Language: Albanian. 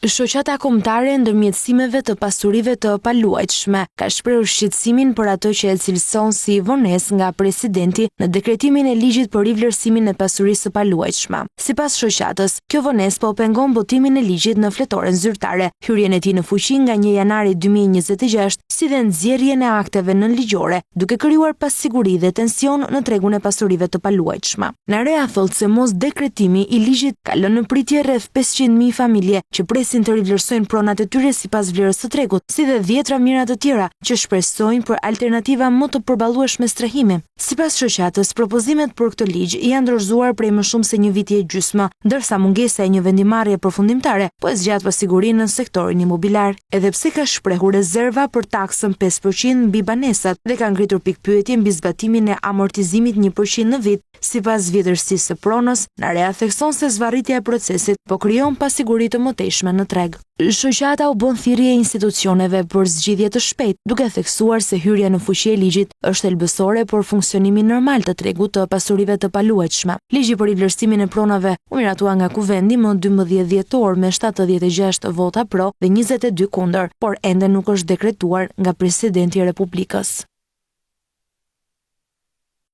Shoqata kombëtare e ndërmjetësimeve të pasurive të paluajtshme ka shprehur shqetësimin për ato që e cilëson si vonesë nga presidenti në dekretimin e ligjit për rivlerësimin e pasurisë së paluajtshme. Sipas shoqatës, kjo vonesë po pengon botimin e ligjit në fletoren zyrtare, hyrjen e tij në fuqi nga 1 janari 2026, si dhe nxjerrjen e akteve nënligjore, duke krijuar pasiguri dhe tension në tregun e pasurive të paluajtshme. Narea thotë se mos dekretimi i ligjit ka lënë në pritje rreth 500.000 familje që presin të rivlerësojnë pronat e tyre sipas vlerës së tregut, si dhe 10 mira të tjera që shpresojnë për alternativa më të përballueshme strehimi. Sipas shoqatës, propozimet për këtë ligj janë dorëzuar prej më shumë se 1 viti e gjysmë, ndërsa mungesa e një vendimarrje përfundimtare po e zgjat pasigurinë në sektorin imobiliar. Edhe pse ka shprehur rezerva për taksën 5% mbi banesat dhe ka ngritur pikpyetje mbi zbatimin e amortizimit 1% në vit, sipas vjetërsisë së pronës, Narea thekson se zvarritja e procesit po krijon pasiguri të mëtejshme në treg. Shoqata u bën thirrje institucioneve për zgjidhje të shpejtë, duke theksuar se hyrja në fuqi e ligjit është thelbësore për funksionimin normal të tregut të pasurive të paluajtshme. Ligji për rivlerësimin e pronave u miratua nga Kuvendi më 12 dhjetor me 76 vota pro dhe 22 kundër, por ende nuk është dekretuar nga Presidenti i Republikës.